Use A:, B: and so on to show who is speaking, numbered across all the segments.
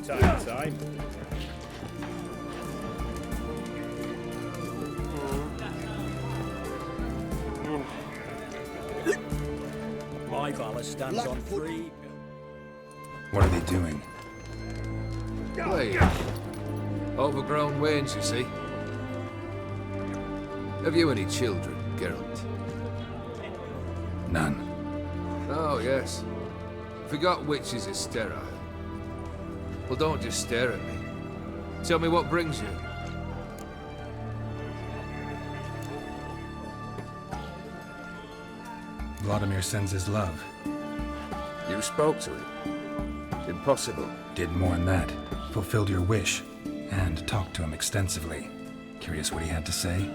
A: Time. My valor stands on three.
B: What are they doing?
C: Wait. Overgrown wains, you see. Have you any children, Geralt?
B: None.
C: Oh, yes. Forgot witches are sterile. Well, don't just stare at me. Tell me what brings you.
B: Vladimir sends his love.
C: You spoke to him? Impossible.
B: Did more than that. Fulfilled your wish. And talked to him extensively. Curious what he had to say?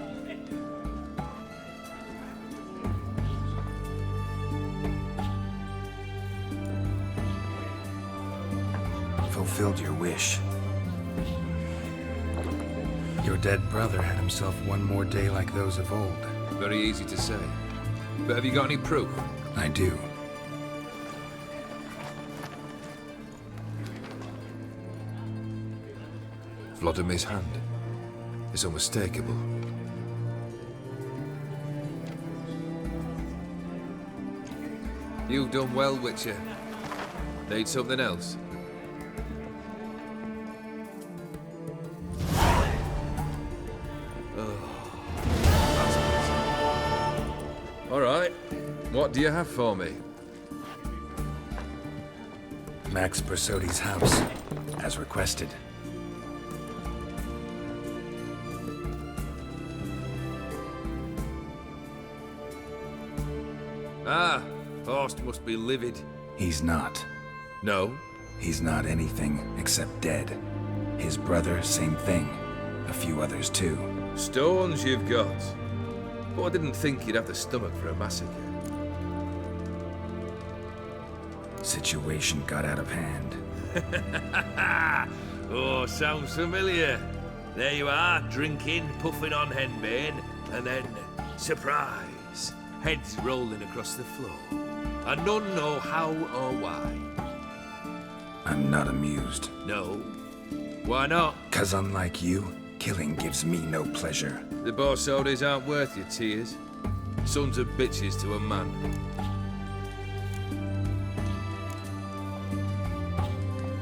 B: Fulfilled your wish. Your dead brother had himself one more day like those of old.
C: Very easy to say. But have you got any proof?
B: I do.
C: Vladimir's hand. It's unmistakable. You've done well, Witcher. Need something else? All right. What do you have for me?
B: Max Borsodi's house, as requested.
C: Ah, Horst must be livid.
B: He's not.
C: No?
B: He's not anything except dead. His brother, same thing. A few others too.
C: Stones you've got. But I didn't think you'd have the stomach for a massacre.
B: Situation got out of hand.
C: Oh, sounds familiar. There you are, drinking, puffing on henbane, and then, surprise, heads rolling across the floor. And none know how or why.
B: I'm not amused.
C: No. Why not?
B: 'Cause unlike you, killing gives me no pleasure.
C: The Borsodis aren't worth your tears. Sons of bitches to a man.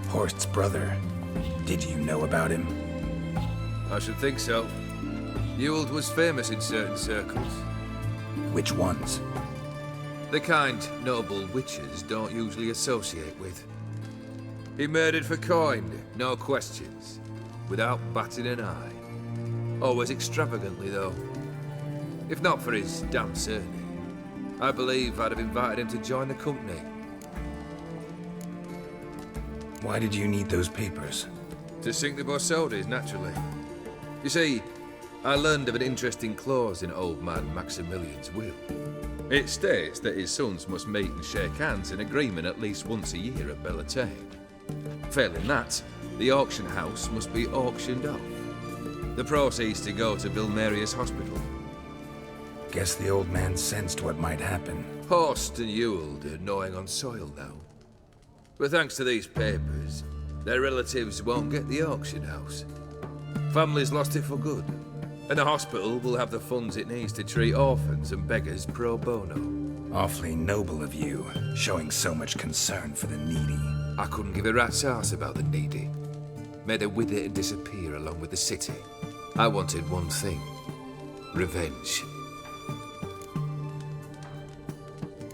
B: Horst's brother. Did you know about him?
C: I should think so. Ewald was famous in certain circles.
B: Which ones?
C: The kind noble witches don't usually associate with. He murdered for coin, no questions, without batting an eye. Always extravagantly, though. If not for his damn surname, I believe I'd have invited him to join the company.
B: Why did you need those papers?
C: To sink the Borsodis, naturally. You see, I learned of an interesting clause in old man Maximillian's will. It states that his sons must meet and shake hands in agreement at least once a year at Bellatane. Failing that, the auction house must be auctioned off. The proceeds to go to Vilmerius Hospital.
B: Guess the old man sensed what might happen.
C: Horst and Ewald are gnawing on soil now. But thanks to these papers, their relatives won't get the auction house. Families lost it for good. And the hospital will have the funds it needs to treat orphans and beggars pro bono.
B: Awfully noble of you, showing so much concern for the needy.
C: I couldn't give a rat's ass about the needy. Made her with it and disappear along with the city. I wanted one thing. Revenge.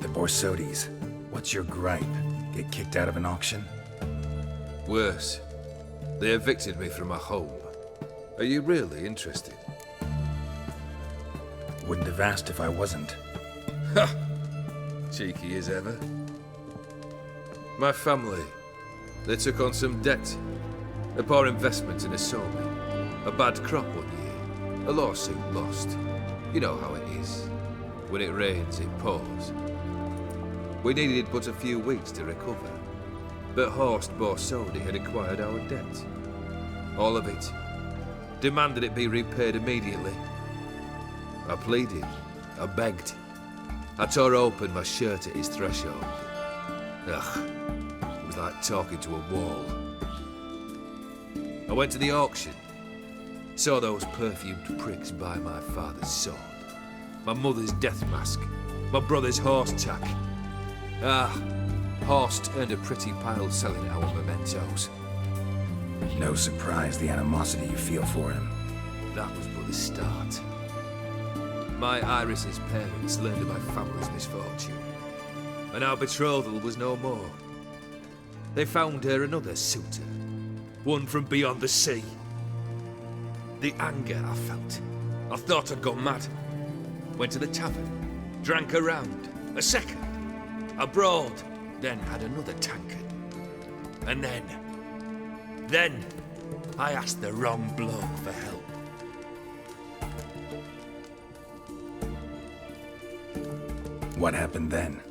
B: The Borsodis. What's your gripe? Get kicked out of an auction?
C: Worse. They evicted me from my home. Are you really interested?
B: Wouldn't have asked if I wasn't.
C: Ha! Cheeky as ever. My family, they took on some debt. A poor investment in a sawmill. A bad crop one year. A lawsuit lost. You know how it is. When it rains, it pours. We needed but a few weeks to recover. But Horst Borsodi had acquired our debt. All of it. Demanded it be repaid immediately. I pleaded. I begged. I tore open my shirt at his threshold. Ugh. It was like talking to a wall. I went to the auction. Saw those perfumed pricks buy my father's sword, my mother's death mask, my brother's horse tack. Horst earned a pretty pile selling our mementos.
B: No surprise the animosity you feel for him.
C: That was but the start. My Iris's parents learned of my family's misfortune, and our betrothal was no more. They found her another suitor, one from beyond the sea. The anger I felt, I thought I'd gone mad. Went to the tavern, drank a round, a second, abroad, then had another tankard. And then, I asked the wrong bloke for help.
B: What happened then?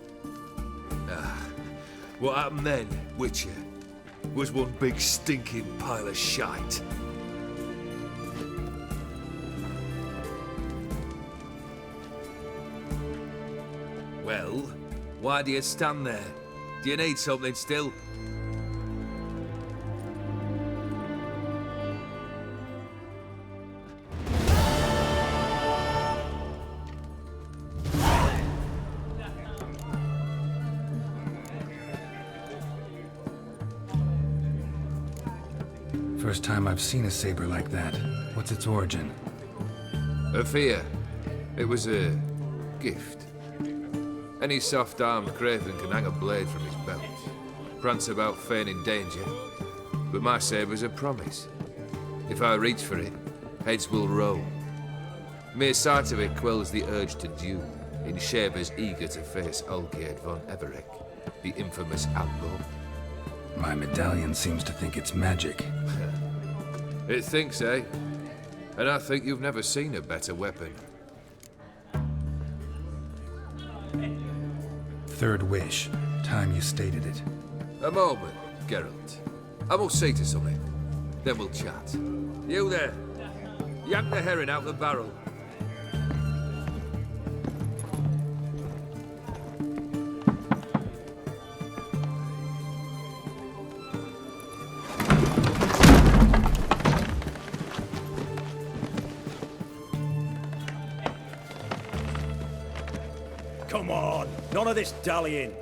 C: What happened then, Witcher, was one big stinking pile of shite. Well, why do you stand there? Do you need something still?
B: First time I've seen a saber like that. What's its origin?
C: A fear. It was a gift. Any soft-armed craven can hang a blade from his belt, prance about feigning danger, but my saber's a promise. If I reach for it, heads will roll. Mere sight of it quells the urge to duel in shavers eager to face Olgierd Von Everec, the infamous outlaw.
B: My medallion seems to think it's magic.
C: It thinks, eh? And I think you've never seen a better weapon.
B: Third wish. Time you stated it.
C: A moment, Geralt. I must see to something. Then we'll chat. You there. Yank the herring out the barrel.
A: Come on, none of this dallying.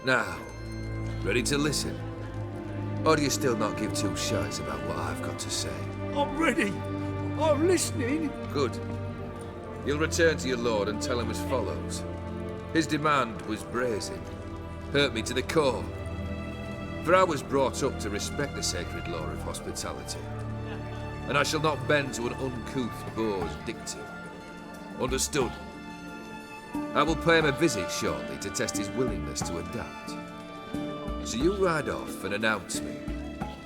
C: Now, ready to listen? Or do you still not give two shites about what I've got to say?
A: I'm ready. I'm listening.
C: Good. You'll return to your lord and tell him as follows. His demand was brazen. Hurt me to the core. For I was brought up to respect the sacred law of hospitality, and I shall not bend to an uncouth boor's dictum. Understood? I will pay him a visit shortly to test his willingness to adapt. So you ride off and announce me,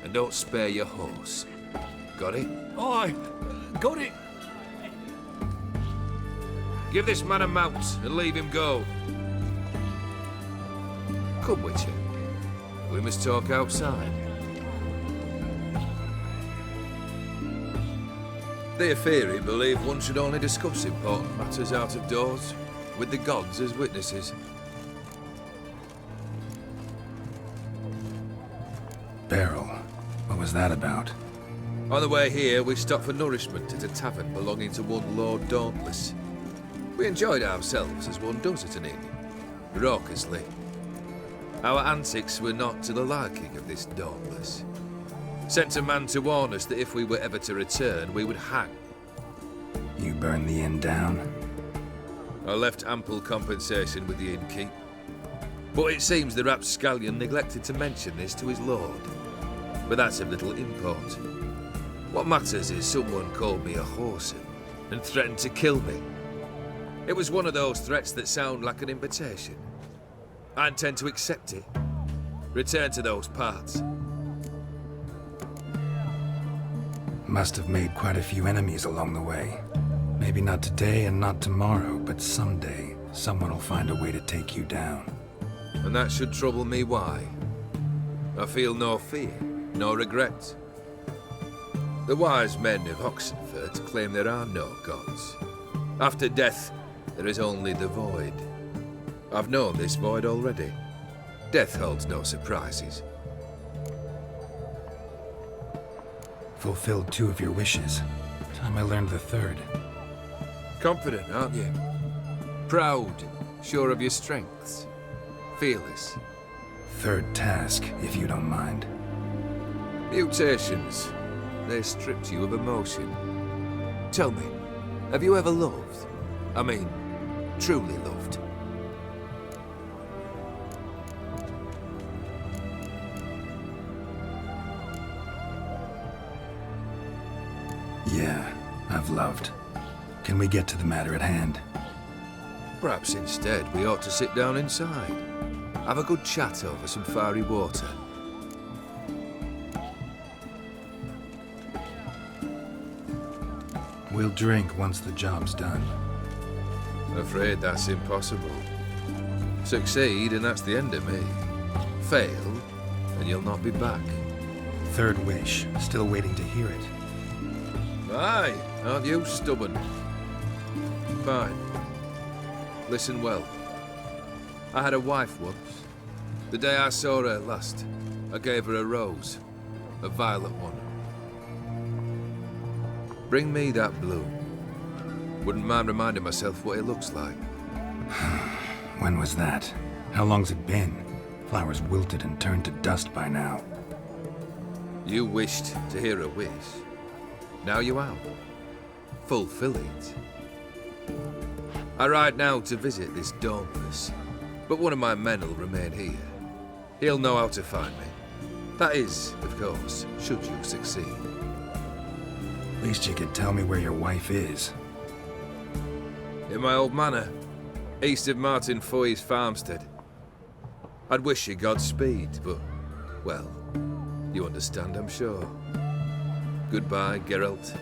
C: and don't spare your horse. Got it?
A: Aye, got it.
C: Give this man a mount and leave him go. Come, Witcher. We must talk outside. The Aetheri believe one should only discuss important matters out of doors, with the gods as witnesses.
B: Barrel. What was that about?
C: On the way here, we stopped for nourishment at a tavern belonging to one Lord Dauntless. We enjoyed ourselves as one does at an inn, raucously. Our antics were not to the liking of this Dauntless. Sent a man to warn us that if we were ever to return, we would hang.
B: You burned the inn down?
C: I left ample compensation with the innkeep. But it seems the rapscallion neglected to mention this to his lord. But that's of little import. What matters is someone called me a whoreson and threatened to kill me. It was one of those threats that sound like an invitation. I intend to accept it. Return to those parts.
B: Must have made quite a few enemies along the way. Maybe not today and not tomorrow, but someday, someone will find a way to take you down.
C: And that should trouble me why? I feel no fear, no regret. The wise men of Oxenfurt claim there are no gods. After death, there is only the void. I've known this void already. Death holds no surprises.
B: Fulfilled 2 of your wishes. Time I learned the 3rd.
C: Confident, aren't you? Proud, sure of your strengths. Fearless.
B: 3rd task, if you don't mind.
C: Mutations. They stripped you of emotion. Tell me, have you ever loved? I mean, truly loved?
B: Yeah, I've loved. Can we get to the matter at hand?
C: Perhaps instead we ought to sit down inside. Have a good chat over some fiery water.
B: We'll drink once the job's done.
C: Afraid that's impossible. Succeed and that's the end of me. Fail and you'll not be back.
B: 3rd wish. Still waiting to hear it.
C: Aye, aren't you stubborn? Fine. Listen well. I had a wife once. The day I saw her last, I gave her a rose. A violet one. Bring me that bloom. Wouldn't mind reminding myself what it looks like.
B: When was that? How long's it been? Flowers wilted and turned to dust by now.
C: You wished to hear a wish. Now you have. Fulfill it. I ride now to visit this Dauntless, but one of my men will remain here. He'll know how to find me. That is, of course, should you succeed.
B: At least you could tell me where your wife is.
C: In my old manor, east of Martin Foy's farmstead. I'd wish you Godspeed, but, well, you understand, I'm sure. Goodbye, Geralt.